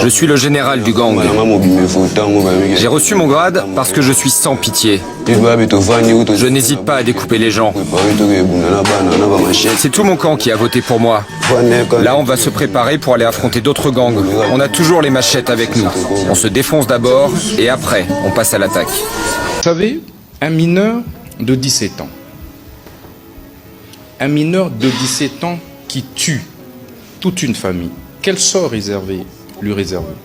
Je suis le général du gang. J'ai reçu mon grade parce que je suis sans pitié. Je n'hésite pas à découper les gens. C'est tout mon camp qui a voté pour moi. Là, on va se préparer pour aller affronter d'autres gangs. On a toujours les machettes avec nous. On se défonce d'abord et après, on passe à l'attaque. Vous savez, un mineur de 17 ans. Un mineur de 17 ans qui tue toute une famille. Quel sort lui réserver?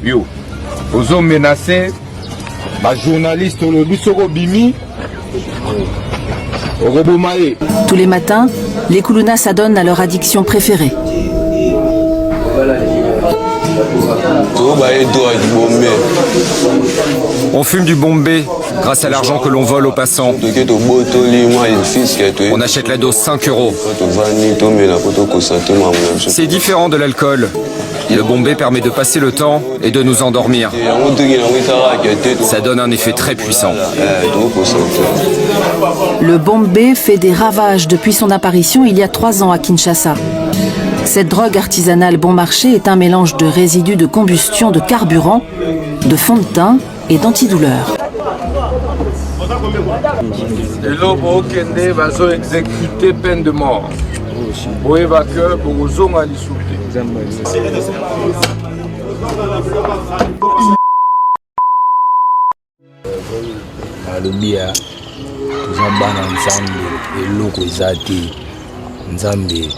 Yo, aux hommes menacés, ma journaliste le Bissoro Bimi, au Robomae. Tous les matins, les Koulounas s'adonnent à leur addiction préférée. On fume du bombé grâce à l'argent que l'on vole aux passants. On achète la dose 5 €. C'est différent de l'alcool. Le bombé permet de passer le temps et de nous endormir. Ça donne un effet très puissant. Le bombé fait des ravages depuis son apparition il y a 3 ans à Kinshasa. Cette drogue artisanale bon marché est un mélange de résidus de combustion, de carburant, de fond de teint et d'antidouleur. Et là, pour Okende, va exécuter peine de mort. Pour évacuer, pour aux hommes à l'issouté. Alumia, tuzambana nzambe, eloko ezati, nzambe.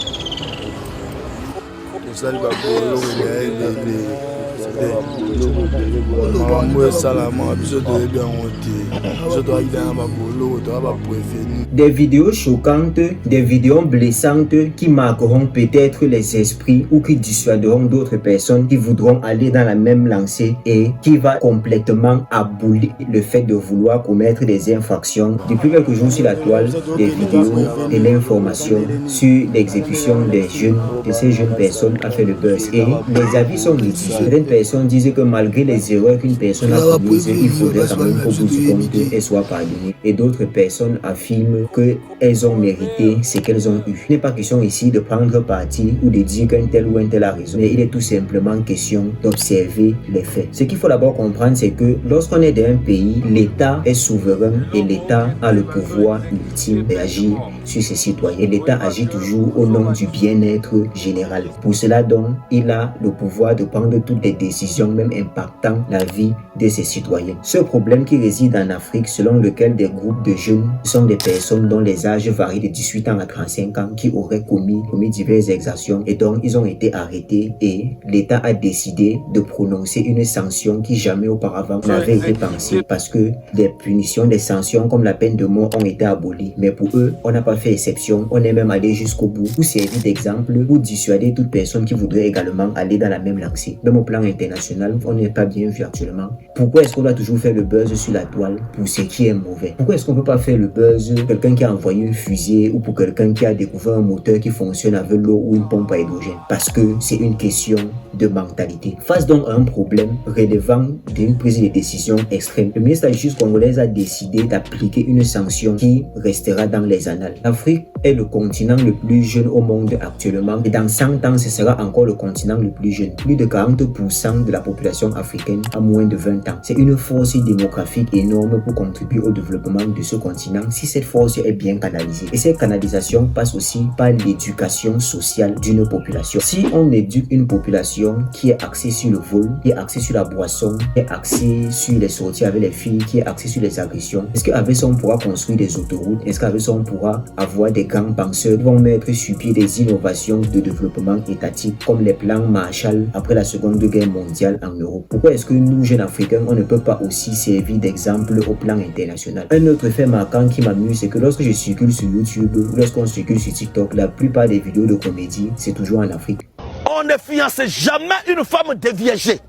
Des vidéos choquantes, des vidéos blessantes qui marqueront peut-être les esprits ou qui dissuaderont d'autres personnes qui voudront aller dans la même lancée et qui va complètement abolir le fait de vouloir commettre des infractions. Depuis quelques jours sur la toile, des vidéos et l'information sur l'exécution des jeunes, de ces jeunes personnes a fait le buzz. Et les avis sont mitigés. Certaines personnes disent que malgré les erreurs qu'une personne a commises, il faudrait quand même qu'au bout du compte, elle soit pardonnée. Et d'autres personnes affirment qu'elles ont mérité ce qu'elles ont eu. Il n'est pas question ici de prendre parti ou de dire qu'un tel ou un tel a raison, mais il est tout simplement question d'observer les faits. Ce qu'il faut d'abord comprendre, c'est que lorsqu'on est dans un pays, l'État est souverain et l'État a le pouvoir ultime d'agir sur ses citoyens. L'État agit toujours au nom du bien-être général. Pour cela donc, il a le pouvoir de prendre toutes les décisions, même impactant la vie de ses citoyens. Ce problème qui réside en Afrique, selon lequel des groupes de jeunes sont des personnes dont les âges varient de 18 ans à 35 ans qui auraient commis diverses exactions et donc ils ont été arrêtés et l'État a décidé de prononcer une sanction qui jamais auparavant n'avait été pensée parce que des punitions, des sanctions comme la peine de mort ont été abolies. Mais pour eux, on n'a pas fait exception, on est même allé jusqu'au bout pour servir d'exemple pour dissuader toute personne qui voudrait également aller dans la même lancée. Même au plan international, on n'est pas bien vu actuellement. Pourquoi est-ce qu'on doit toujours faire le buzz sur la toile pour ce qui est mauvais? Pourquoi est-ce qu'on ne peut pas faire le buzz quelqu'un qui a envoyé une fusée ou pour quelqu'un qui a découvert un moteur qui fonctionne avec l'eau ou une pompe à hydrogène? Parce que c'est une question de mentalité. Face donc à un problème relevant d'une prise de décision extrême, le ministre de la Justice congolaise a décidé d'appliquer une sanction qui restera dans les annales. L'Afrique est le continent le plus jeune au monde actuellement et dans 100 ans, ce sera encore le continent le plus jeune. Plus de 40% de la population africaine a moins de 20 ans. C'est une force démographique énorme pour contribuer au développement de ce continent si cette force est bien canalisée. Et cette canalisation passe aussi par l'éducation sociale d'une population. Si on éduque une population qui est axée sur le vol, qui est axée sur la boisson, qui est axée sur les sorties avec les filles, qui est axée sur les agressions, est-ce qu'avec ça on pourra construire des autoroutes? Est-ce qu'avec ça on pourra avoir des grands penseurs qui vont mettre sur pied des innovations de développement étatique comme les plans Marshall après la Seconde Guerre mondiale en Europe? Pourquoi est-ce que nous, jeunes Africains, on ne peut pas aussi servir d'exemple au plan international? Un autre fait marquant qui m'amuse, c'est que lorsque je circule sur YouTube ou lorsqu'on circule sur TikTok, la plupart des vidéos de comédie, c'est toujours en Afrique. On ne fiance jamais une femme déviergée.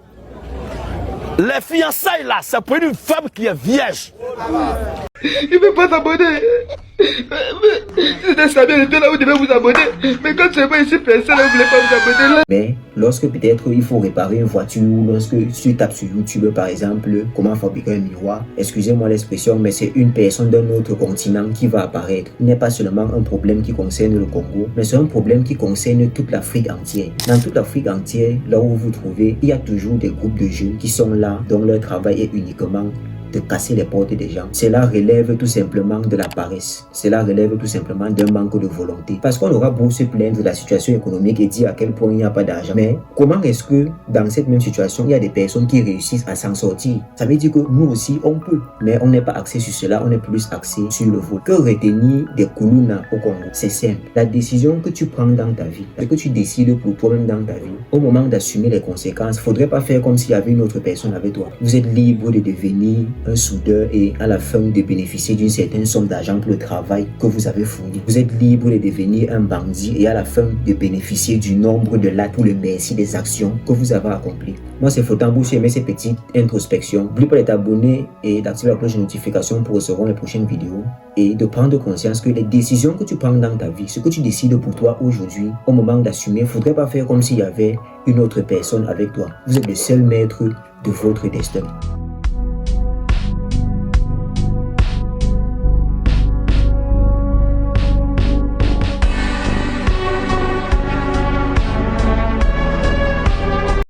Les fiançailles là, c'est pour une femme qui est vierge. Il ne peut pas s'abonner. C'est abonner, ça vient de là, vous devez vous abonner. Mais quand c'est pas ici, personne ne voulait pas vous abonner là. Mais lorsque peut-être il faut réparer une voiture, lorsque tu tapes sur YouTube par exemple, comment fabriquer un miroir, excusez-moi l'expression, mais c'est une personne d'un autre continent qui va apparaître. Il n'est pas seulement un problème qui concerne le Congo, mais c'est un problème qui concerne toute l'Afrique entière. Dans toute l'Afrique entière, là où vous vous trouvez, il y a toujours des groupes de jeunes qui sont là, dont leur travail est uniquement de casser les portes des gens. Cela relève tout simplement de la paresse. Cela relève tout simplement d'un manque de volonté. Parce qu'on aura beau se plaindre de la situation économique et dire à quel point il n'y a pas d'argent. Mais comment est-ce que dans cette même situation, il y a des personnes qui réussissent à s'en sortir? Ça veut dire que nous aussi, on peut. Mais on n'est pas axé sur cela, on est plus axé sur le vol. Que retenir des Kuluna au Congo? C'est simple. La décision que tu prends dans ta vie, ce que tu décides pour toi-même dans ta vie, au moment d'assumer les conséquences, il ne faudrait pas faire comme s'il y avait une autre personne avec toi. Vous êtes libre de devenir un soudeur et à la fin de bénéficier d'une certaine somme d'argent pour le travail que vous avez fourni. Vous êtes libre de devenir un bandit et à la fin de bénéficier du nombre de l'acte ou le merci des actions que vous avez accomplies. Moi, c'est Fotambo, si vous aimez ces petites introspections. N'oubliez pas d'être abonné et d'activer la cloche de notification pour recevoir les prochaines vidéos et de prendre conscience que les décisions que tu prends dans ta vie, ce que tu décides pour toi aujourd'hui, au moment d'assumer, il ne faudrait pas faire comme s'il y avait une autre personne avec toi. Vous êtes le seul maître de votre destin.